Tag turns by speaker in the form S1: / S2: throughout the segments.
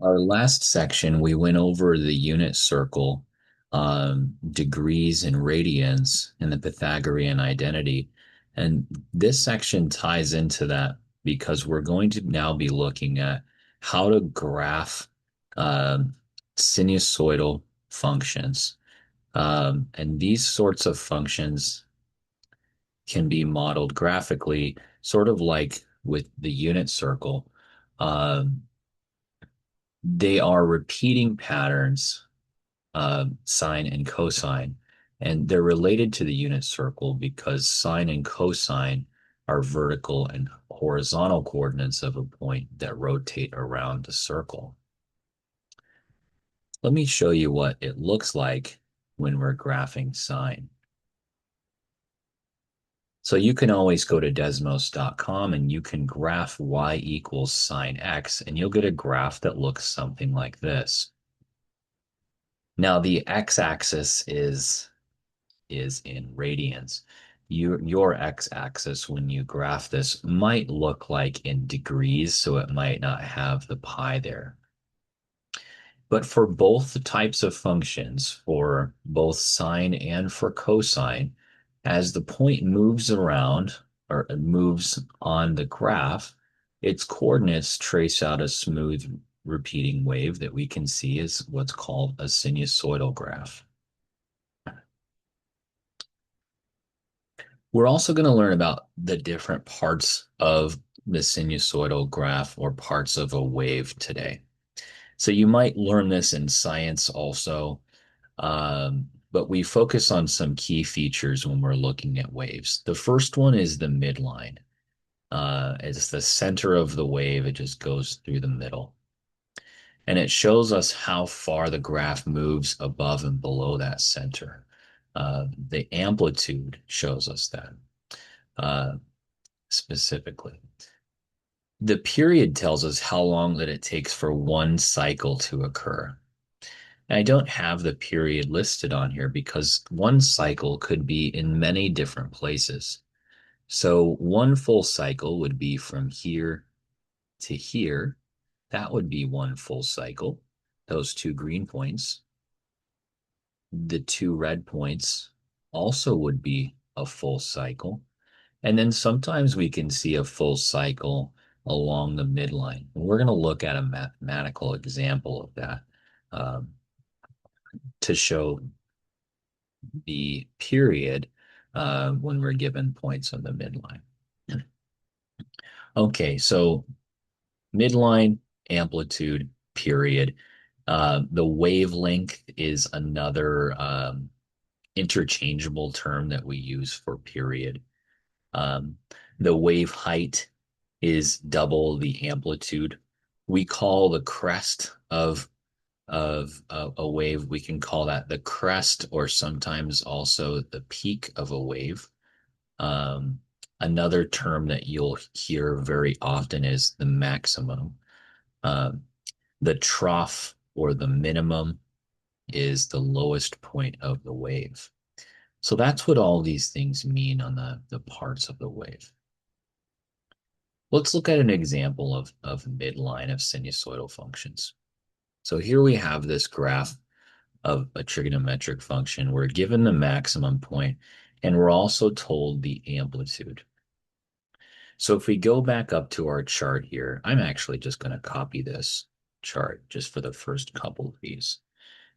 S1: Our last section, we went over the unit circle, degrees and radians, and the Pythagorean identity. And this section ties into that because we're going to now be looking at how to graph um, sinusoidal functions. And these sorts of functions can be modeled graphically, sort of like with the unit circle. Um, they are repeating patterns, sine and cosine, and they're related to the unit circle because sine and cosine are vertical and horizontal coordinates of a point that rotate around the circle. Let me show you what it looks like when we're graphing sine. So you can always go to Desmos.com and you can graph y equals sine x, and you'll get a graph that looks something like this. Now the x-axis is in radians. Your x-axis when you graph this might look like in degrees, so it might not have the pi there. But for both the types of functions, for both sine and for cosine, as the point moves around or moves on the graph, its coordinates trace out a smooth repeating wave that we can see as what's called a sinusoidal graph. We're also going to learn about the different parts of the sinusoidal graph or parts of a wave today. So you might learn this in science also, but we focus on some key features when we're looking at waves. The first one is the midline. It's the center of the wave. It just goes through the middle. And it shows us how far the graph moves above and below that center. The amplitude shows us that. Specifically. The period tells us how long that it takes for one cycle to occur. And I don't have the period listed on here because one cycle could be in many different places. So one full cycle would be from here to here. That would be one full cycle. Those two green points. The two red points also would be a full cycle. And then sometimes we can see a full cycle along the midline. And we're going to look at a mathematical example of that um, to show the period when we're given points on the midline. Okay, so midline, amplitude, period. The wavelength is another interchangeable term that we use for period. Um, the wave height is double the amplitude. We call the crest of a wave, we can call that the crest, or sometimes also the peak of a wave. Um, Another term that you'll hear very often is the maximum. Uh, the trough or the minimum is the lowest point of the wave. So that's what all these things mean on the parts of the wave. Let's look at an example of midline of sinusoidal functions. So here we have this graph of a trigonometric function. We're given the maximum point, and we're also told the amplitude. So if we go back up to our chart here, I'm actually just going to copy this chart just for the first couple of these.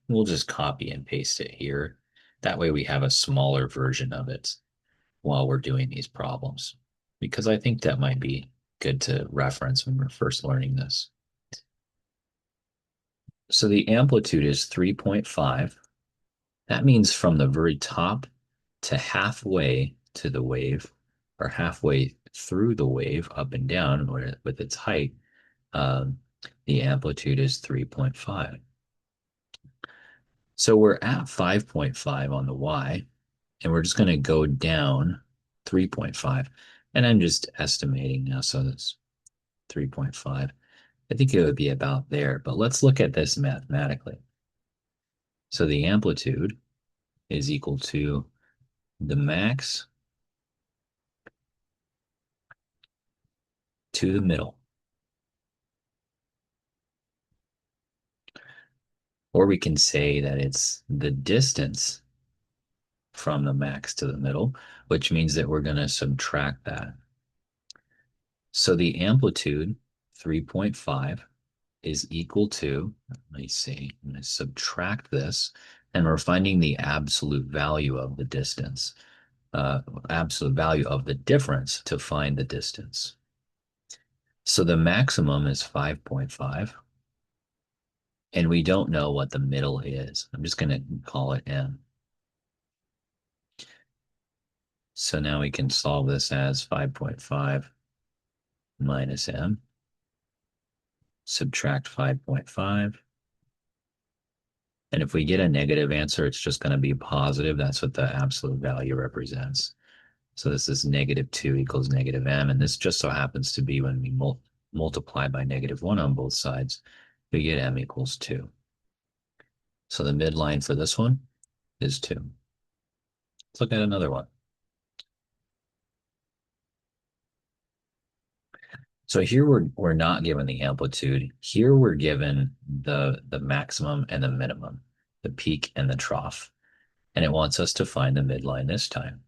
S1: We'll just copy and paste it here. That way we have a smaller version of it while we're doing these problems, because I think that might be good to reference when we're first learning this. So the amplitude is 3.5. That means from the very top to halfway to the wave, or halfway through the wave, up and down with its height, um, the amplitude is 3.5. So we're at 5.5 on the y, and we're just going to go down 3.5. And I'm just estimating now, so that's 3.5. I think it would be about there, but let's look at this mathematically. So the amplitude is equal to the max to the middle. Or we can say that it's the distance from the max to the middle, which means that we're going to subtract that. So the amplitude, 3.5, is equal to, let me see, I'm going to subtract this, and we're finding the absolute value of the distance, absolute value of the difference to find the distance. So the maximum is 5.5, and we don't know what the middle is. I'm just going to call it M. So now we can solve this as 5.5 minus M, subtract 5.5. And if we get a negative answer, it's just going to be positive. That's what the absolute value represents. So this is -2 equals -m. And this just so happens to be when we multiply by -1 on both sides, we get m equals 2. So the midline for this one is 2. Let's look at another one. So here we're not given the amplitude. Here we're given the maximum and the minimum, the peak and the trough. And it wants us to find the midline this time.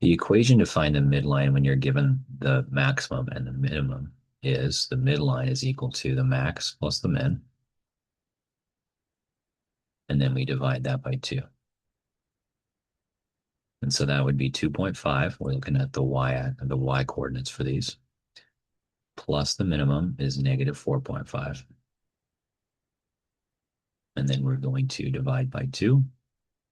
S1: The equation to find the midline when you're given the maximum and the minimum is the midline is equal to the max plus the min. And then we divide that by 2. And so that would be 2.5. We're looking at the y coordinates for these. Plus the minimum is -4.5. And then we're going to divide by 2.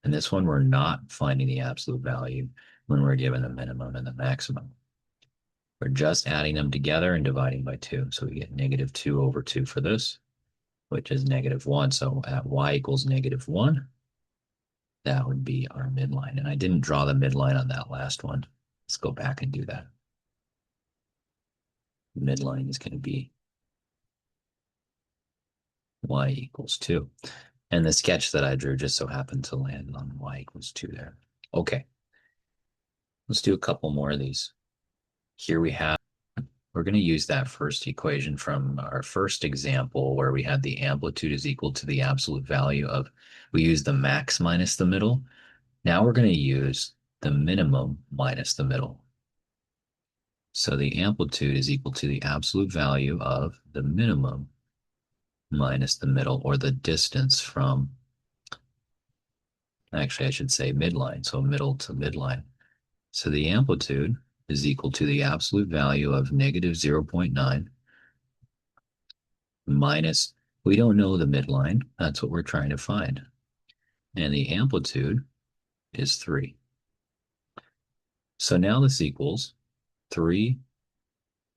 S1: And this one, we're not finding the absolute value when we're given the minimum and the maximum. We're just adding them together and dividing by 2. So we get -2 over 2 for this, which is -1. So at y equals -1, that would be our midline. And I didn't draw the midline on that last one. Let's go back and do that. Midline is going to be y equals 2. And the sketch that I drew just so happened to land on y equals 2 there. Okay. Let's do a couple more of these. Here we're going to use that first equation from our first example where we had the amplitude is equal to the absolute value of, we use the max minus the middle. Now we're going to use the minimum minus the middle. So the amplitude is equal to the absolute value of the minimum minus the middle, or the distance from, actually I should say midline, so middle to midline. So the amplitude is equal to the absolute value of -0.9 minus, we don't know the midline, that's what we're trying to find. And the amplitude is 3. So now this equals 3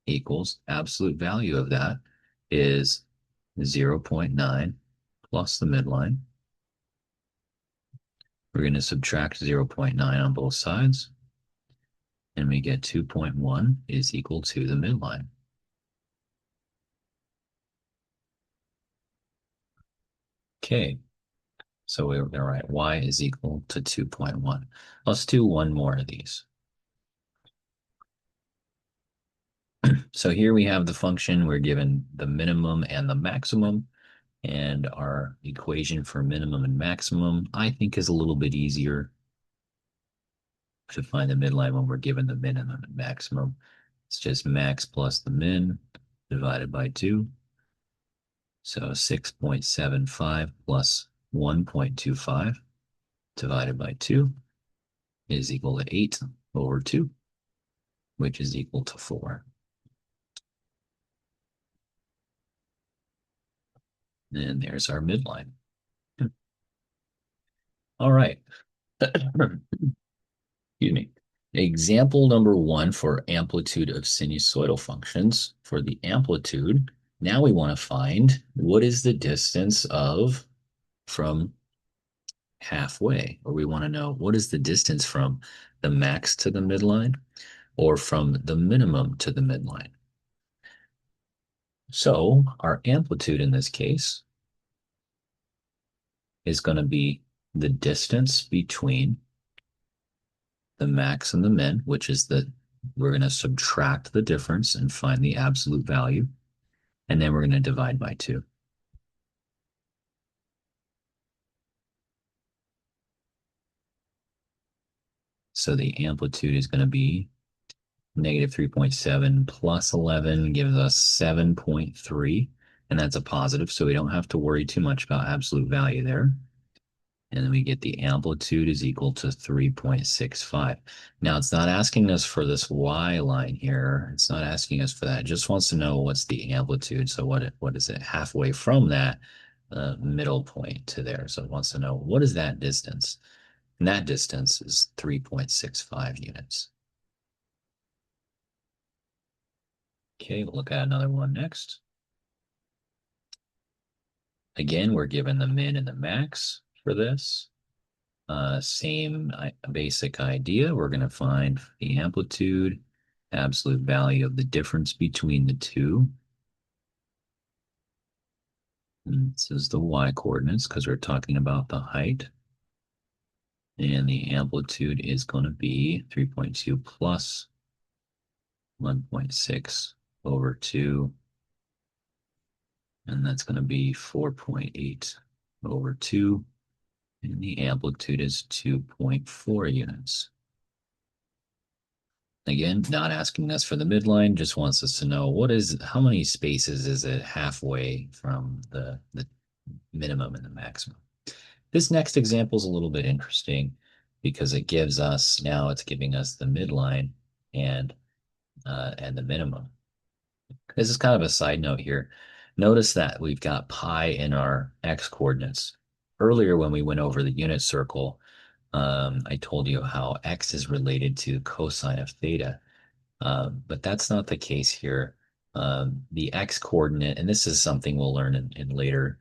S1: equals absolute value of that is 0.9 plus the midline. We're going to subtract 0.9 on both sides, and we get 2.1 is equal to the midline. Okay, so we're going to write y is equal to 2.1. Let's do one more of these. So here we have the function. We're given the minimum and the maximum, and our equation for minimum and maximum, I think, is a little bit easier to find the midline when we're given the minimum and maximum. It's just max plus the min divided by 2. So 6.75 plus 1.25 divided by 2 is equal to 8 over 2, which is equal to 4. And there's our midline. All right. Excuse me. Example number 1 for amplitude of sinusoidal functions. For the amplitude, now we want to find what is the distance of from halfway, or we want to know what is the distance from the max to the midline or from the minimum to the midline. So our amplitude in this case is going to be the distance between the max and the min, which is we're going to subtract the difference and find the absolute value. And then we're going to divide by 2. So the amplitude is going to be negative 3.7 plus 11 gives us 7.3, and that's a positive, so we don't have to worry too much about absolute value there. And then we get the amplitude is equal to 3.65. Now it's not asking us for this y line here. It's not asking us for that. It just wants to know what's the amplitude. So what is it halfway from that middle point to there? So it wants to know what is that distance? And that distance is 3.65 units. Okay, we'll look at another one next. Again, we're given the min and the max for this. Same basic idea. We're going to find the amplitude, absolute value of the difference between the two. And this is the y coordinates because we're talking about the height. And the amplitude is going to be 3.2 plus 1.6 over 2. And that's going to be 4.8 over 2. And the amplitude is 2.4 units. Again, not asking us for the midline, just wants us to know how many spaces is it halfway from the minimum and the maximum. This next example is a little bit interesting because it's giving us the midline and the minimum. This is kind of a side note here. Notice that we've got pi in our x coordinates. Earlier when we went over the unit circle, I told you how x is related to cosine of theta. But that's not the case here. The x coordinate, and this is something we'll learn in later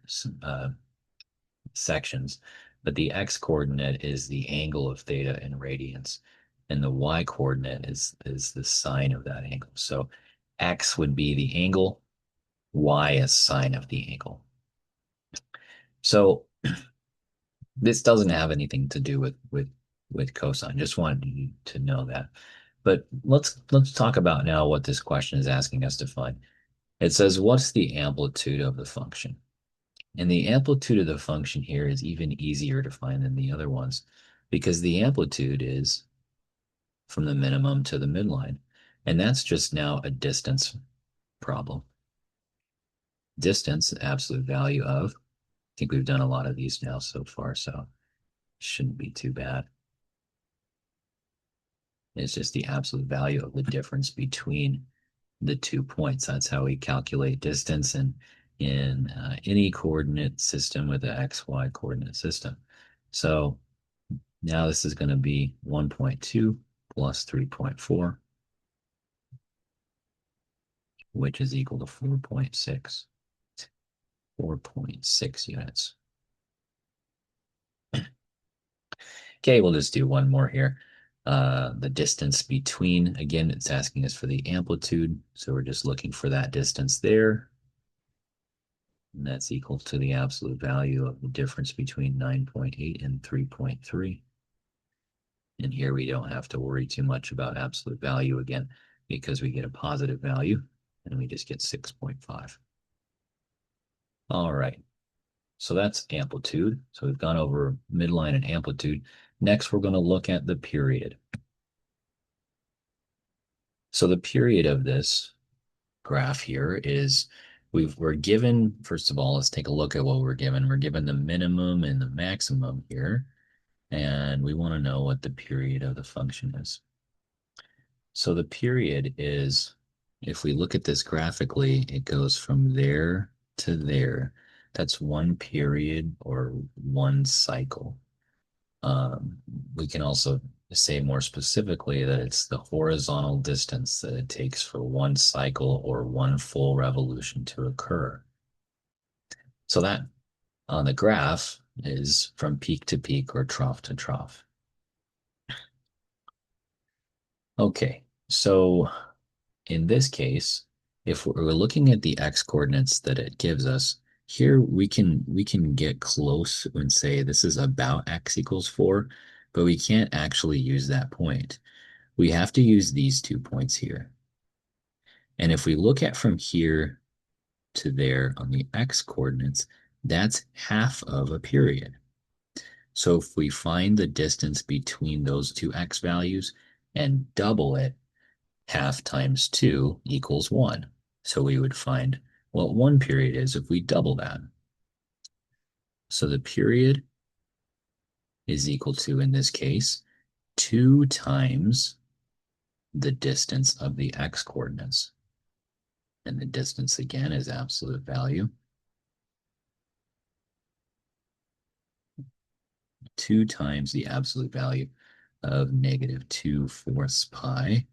S1: sections, but the x coordinate is the angle of theta in radians, and the y coordinate is the sine of that angle. So x would be the angle, y is sine of the angle. So this doesn't have anything to do with cosine. Just wanted you to know that. But let's talk about now what this question is asking us to find. It says, what's the amplitude of the function? And the amplitude of the function here is even easier to find than the other ones because the amplitude is from the minimum to the midline. And that's just now a distance problem. Distance, absolute value of, I think we've done a lot of these now so far, so shouldn't be too bad. It's just the absolute value of the difference between the 2 points. That's how we calculate distance in any coordinate system with an XY coordinate system. So now this is going to be 1.2 plus 3.4, which is equal to 4.6. 4.6 units. Okay, we'll just do one more here. The distance between, again, it's asking us for the amplitude. So we're just looking for that distance there. And that's equal to the absolute value of the difference between 9.8 and 3.3. And here we don't have to worry too much about absolute value again, because we get a positive value and we just get 6.5. All right. So that's amplitude. So we've gone over midline and amplitude. Next, we're going to look at the period. So the period of this graph here is we're given, first of all, let's take a look at what we're given. We're given the minimum and the maximum here, and we want to know what the period of the function is. So the period is, if we look at this graphically, it goes from there to there. That's one period or one cycle. We can also say more specifically that it's the horizontal distance that it takes for one cycle or one full revolution to occur. So that on the graph is from peak to peak or trough to trough. Okay, so in this case, if we're looking at the x coordinates that it gives us, here we can get close and say this is about x equals 4, but we can't actually use that point. We have to use these 2 points here. And if we look at from here to there on the x coordinates, that's half of a period. So if we find the distance between those two x values and double it, half times 2 equals 1. So we would find what 1 period is if we double that. So the period is equal to, in this case, 2 times the distance of the x coordinates. And the distance again is absolute value. 2 times the absolute value of negative 2/4 pi.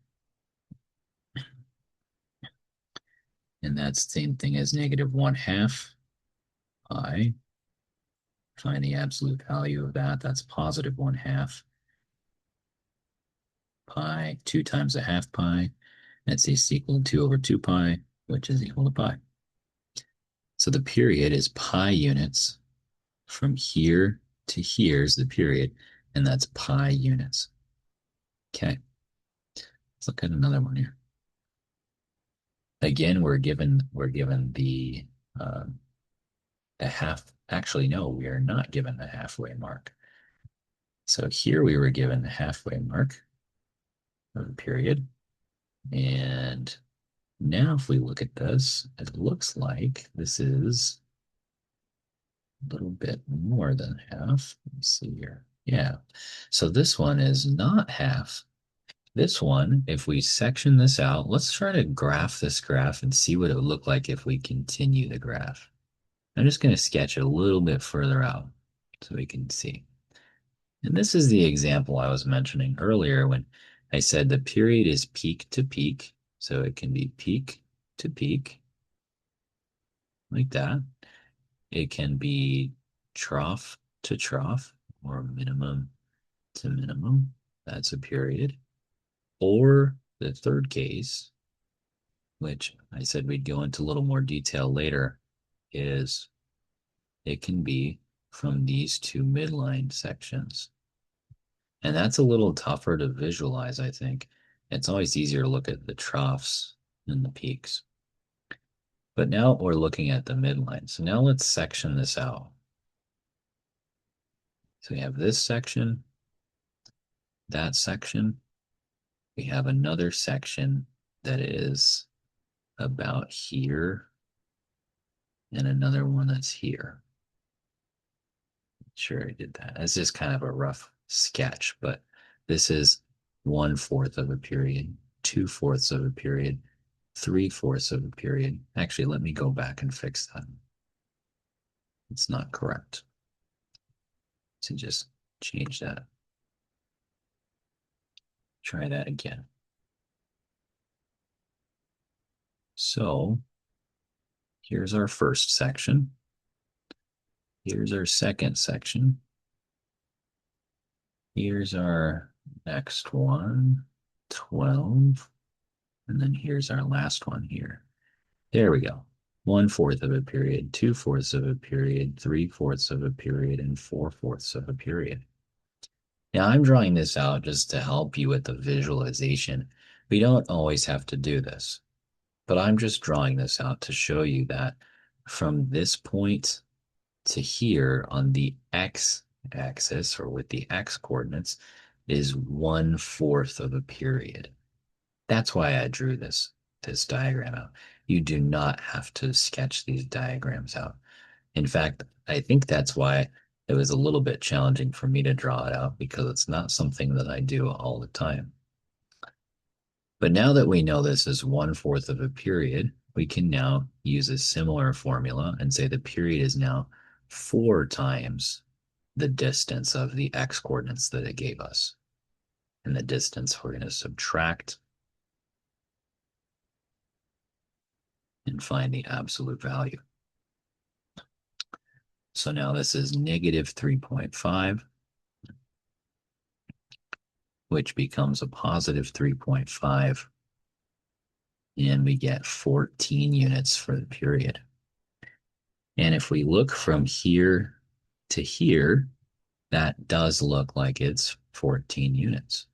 S1: And that's the same thing as negative 1/2 pi. Find the absolute value of that. That's positive 1/2 pi. 2 times a half pi. That's equal to 2 over 2 pi, which is equal to pi. So the period is pi units. From here to here is the period, and that's pi units. Okay, let's look at another one here. Again, we're given the half. Actually, no, we are not given the halfway mark. So here we were given the halfway mark of the period. And now if we look at this, it looks like this is a little bit more than half. Let's see here. Yeah. So this one is not half. This one, if we section this out, let's try to graph this graph and see what it would look like if we continue the graph. I'm just going to sketch it a little bit further out so we can see. And this is the example I was mentioning earlier when I said the period is peak to peak. So it can be peak to peak, like that. It can be trough to trough, or minimum to minimum. That's a period. Or the third case, which I said we'd go into a little more detail later, is it can be from these two midline sections. And that's a little tougher to visualize, I think. It's always easier to look at the troughs and the peaks. But now we're looking at the midline. So now let's section this out. So we have this section, that section. We have another section that is about here, and another one that's here. Sure, I did that. It's just kind of a rough sketch, but this is 1/4 of a period, 2/4 of a period, 3/4 of a period. Actually, let me go back and fix that. It's not correct. So just change that. Try that again. So here's our first section. Here's our second section. Here's our next one, 12. And then here's our last one here. There we go. 1/4 of a period, 2/4 of a period, 3/4 of a period, and 4/4 of a period. Now I'm drawing this out just to help you with the visualization. We don't always have to do this, but I'm just drawing this out to show you that from this point to here on the x-axis, or with the x coordinates, is 1/4 of a period. That's why I drew this diagram out. You do not have to sketch these diagrams out. In fact, I think that's why it was a little bit challenging for me to draw it out, because it's not something that I do all the time. But now that we know this is 1/4 of a period, we can now use a similar formula and say the period is now 4 times the distance of the x coordinates that it gave us. And the distance we're going to subtract and find the absolute value. So now this is negative 3.5, which becomes a positive 3.5, and we get 14 units for the period. And if we look from here to here, that does look like it's 14 units.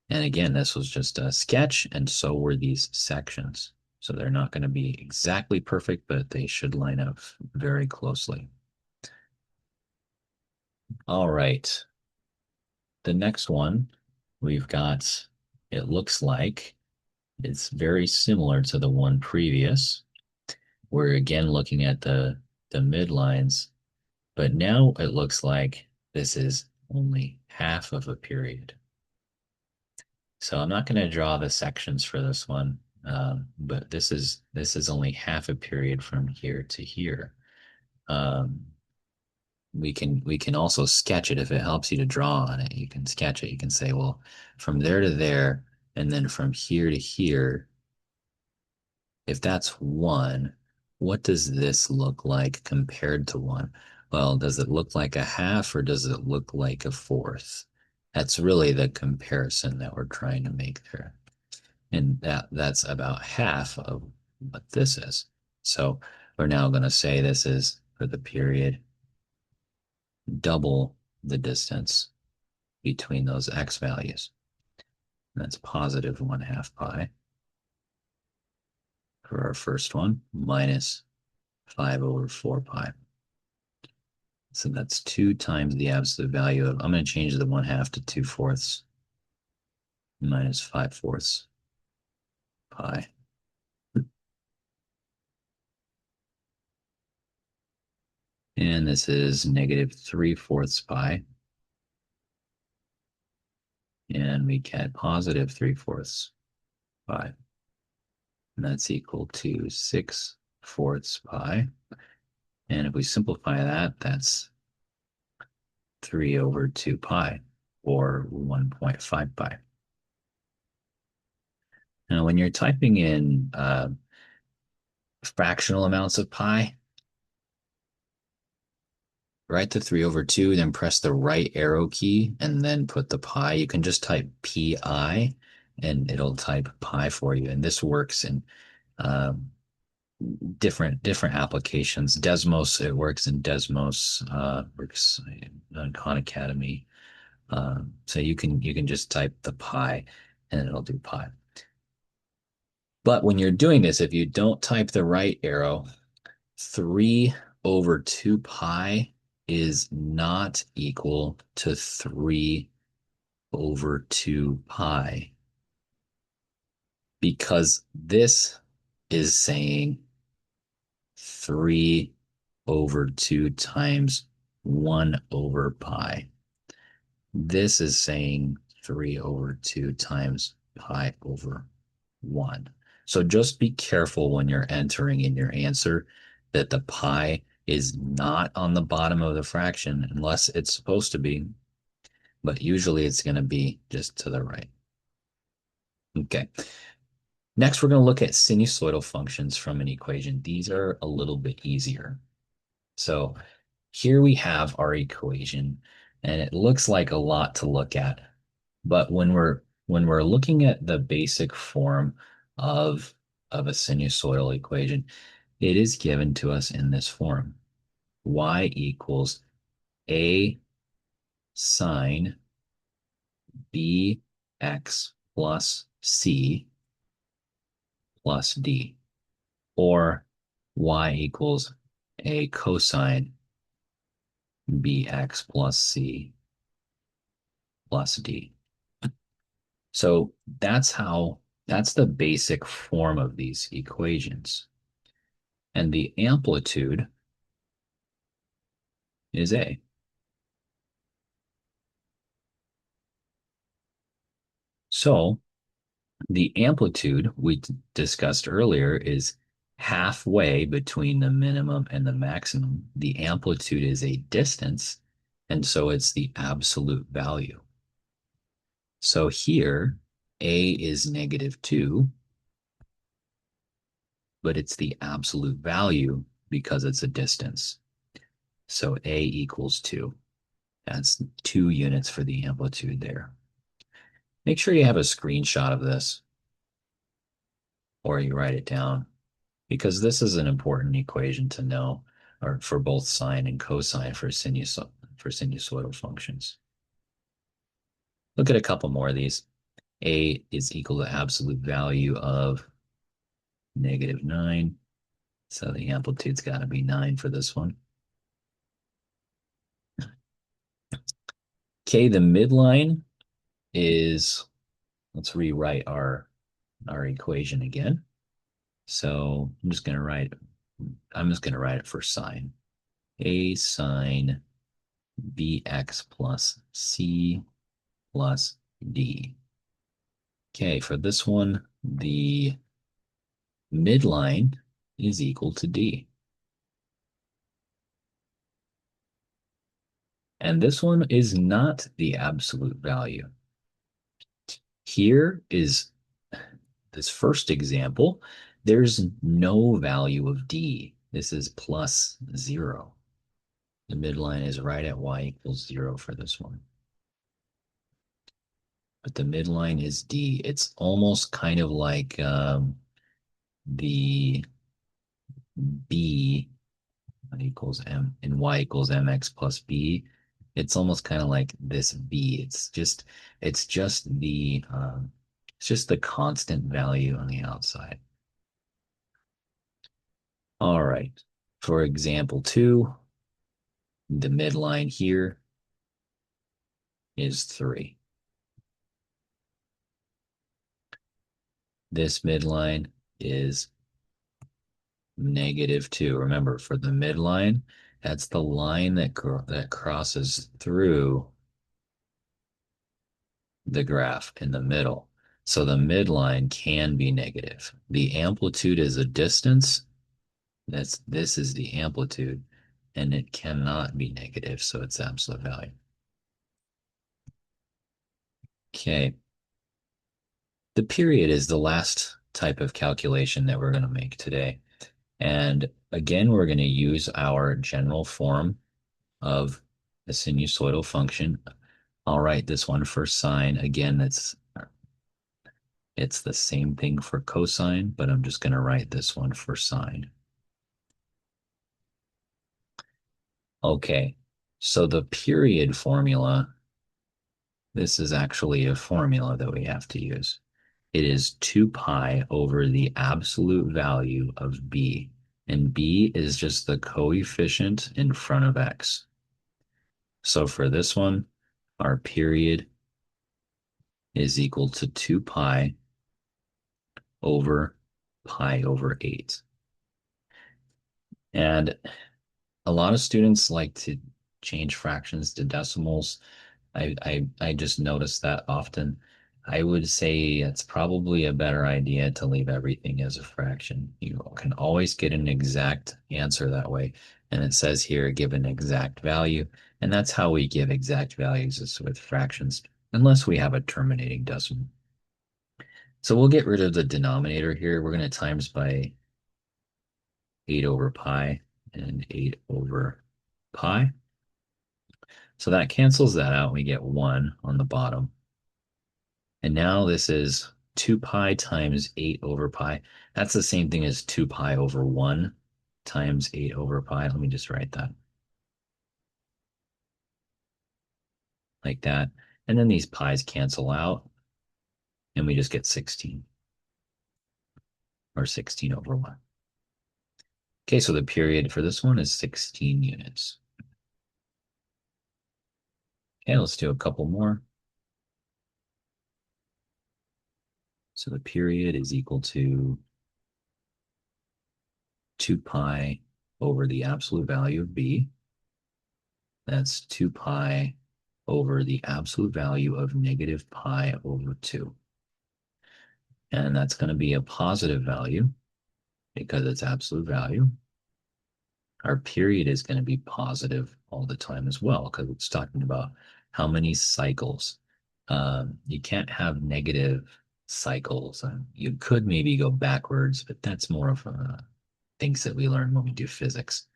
S1: And again, this was just a sketch, and so were these sections. So they're not going to be exactly perfect, but they should line up very closely. All right. The next one we've got, it looks like it's very similar to the one previous. We're again looking at the midlines, but now it looks like this is only half of a period. So I'm not going to draw the sections for this one, but this is only half a period from here to here. Um, we can also sketch it if it helps you to draw on it. You can sketch it. You can say, well, from there to there, and then from here to here, if that's one, what does this look like compared to one? Well, does it look like a half or does it look like a fourth? That's really the comparison that we're trying to make there. And that's about half of what this is. So we're now going to say this is for the period double the distance between those x values. And that's positive 1/2 pi for our first one, minus 5 over 4 pi. So that's 2 times the absolute value of, I'm going to change the 1/2 to 2/4 minus 5/4 pi. And this is negative 3/4 pi. And we get positive 3/4 pi. And that's equal to 6/4 pi. And if we simplify that, that's 3 over 2 pi, or 1.5 pi. Now, when you're typing in fractional amounts of pi, write the 3 over 2, then press the right arrow key, and then put the pi. You can just type pi, and it'll type pi for you. And this works in um, different applications. Desmos, it works in Desmos, works in Khan Academy. So you can just type the pi, and it'll do pi. But when you're doing this, if you don't type the right arrow, 3 over 2 pi is not equal to 3 over 2 pi, because this is saying 3 over 2 times 1 over pi. This is saying 3 over 2 times pi over 1. So just be careful when you're entering in your answer that the pi is not on the bottom of the fraction unless it's supposed to be, but usually it's going to be just to the right. Okay. Next, we're going to look at sinusoidal functions from an equation. These are a little bit easier. So here we have our equation, and it looks like a lot to look at. But when we're looking at the basic form of a sinusoidal equation, it is given to us in this form. Y equals A sine BX plus C plus D, or Y equals A cosine BX plus C plus D. So that's the basic form of these equations. And the amplitude is A. So the amplitude we discussed earlier is halfway between the minimum and the maximum. The amplitude is a distance, and so it's the absolute value. So here, A is -2, but it's the absolute value because it's a distance. So A equals 2. That's 2 units for the amplitude there. Make sure you have a screenshot of this or you write it down, because this is an important equation to know, or for both sine and cosine for sinusoidal functions. Look at a couple more of these. A is equal to absolute value of -9. So the amplitude's got to be 9 for this one. Okay, the midline is, let's rewrite our equation again. So I'm just gonna write it for sine. A sine bx plus c plus d. Okay, for this one, the midline is equal to d. And this one is not the absolute value. Here is this first example. There's no value of d. This is plus 0. The midline is right at y equals 0 for this one. But the midline is d. It's almost kind of like the b equals m and y equals mx plus b. It's almost kind of like this b. It's just the constant value on the outside. All right. For example 2, the midline here is 3. This midline is -2. Remember, for the midline, that's the line that crosses through the graph in the middle. So the midline can be negative. The amplitude is a distance. This is the amplitude, and it cannot be negative, so it's absolute value. Okay. The period is the last type of calculation that we're going to make today. And again, we're going to use our general form of the sinusoidal function. I'll write this one for sine. Again, it's the same thing for cosine, but I'm just going to write this one for sine. Okay, so the period formula, this is actually a formula that we have to use. It is 2 pi over the absolute value of b, and b is just the coefficient in front of x. So for this one, our period is equal to 2 pi over pi over 8. And a lot of students like to change fractions to decimals. I just noticed that often. I would say it's probably a better idea to leave everything as a fraction. You can always get an exact answer that way. And it says here, give an exact value. And that's how we give exact values is with fractions, unless we have a terminating decimal. So we'll get rid of the denominator here. We're going to times by 8 over pi and 8 over pi. So that cancels that out. We get 1 on the bottom. And now this is 2 pi times 8 over pi. That's the same thing as 2 pi over 1 times 8 over pi. Let me just write that like that. And then these pi's cancel out, and we just get 16, or 16 over 1. Okay, so the period for this one is 16 units. Okay, let's do a couple more. So the period is equal to 2 pi over the absolute value of b. That's 2 pi over the absolute value of negative pi over 2. And that's going to be a positive value because it's absolute value. Our period is going to be positive all the time as well because it's talking about how many cycles. You can't have negative cycles. You could maybe go backwards, but that's more of things that we learn when we do physics.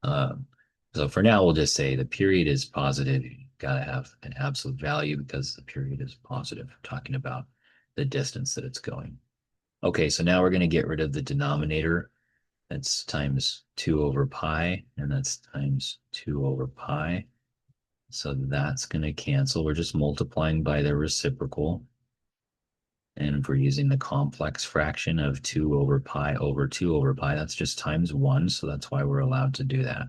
S1: So for now, we'll just say the period is positive. You got to have an absolute value because the period is positive. We're talking about the distance that it's going. Okay, so now we're going to get rid of the denominator. That's times 2 over pi, and that's times 2 over pi. So that's going to cancel. We're just multiplying by the reciprocal. And if we're using the complex fraction of 2 over pi over 2 over pi, that's just times 1. So that's why we're allowed to do that.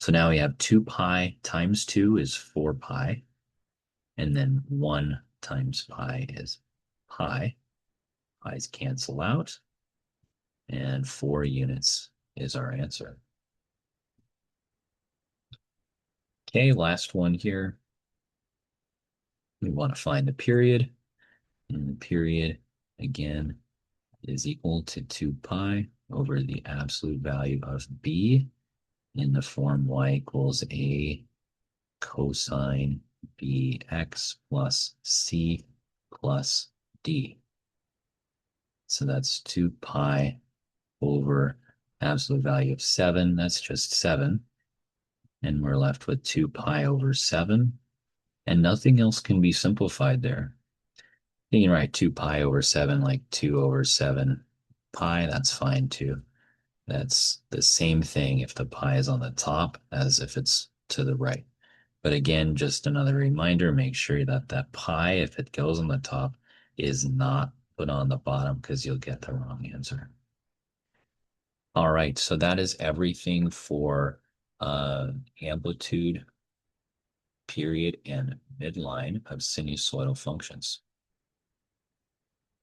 S1: So now we have 2 pi times 2 is 4 pi. And then 1 times pi is pi. Pi's cancel out. And 4 units is our answer. Okay, last one here. We want to find the period. And the period, again, is equal to 2 pi over the absolute value of b in the form y equals a cosine bx plus c plus d. So that's 2 pi over absolute value of 7. That's just 7. And we're left with 2 pi over 7. And nothing else can be simplified there. You can write 2 pi over 7 like 2 over 7 pi. That's fine too. That's the same thing if the pi is on the top as if it's to the right. But again, just another reminder, make sure that that pi, if it goes on the top, is not put on the bottom because you'll get the wrong answer. All right, so that is everything for amplitude, period, and midline of sinusoidal functions.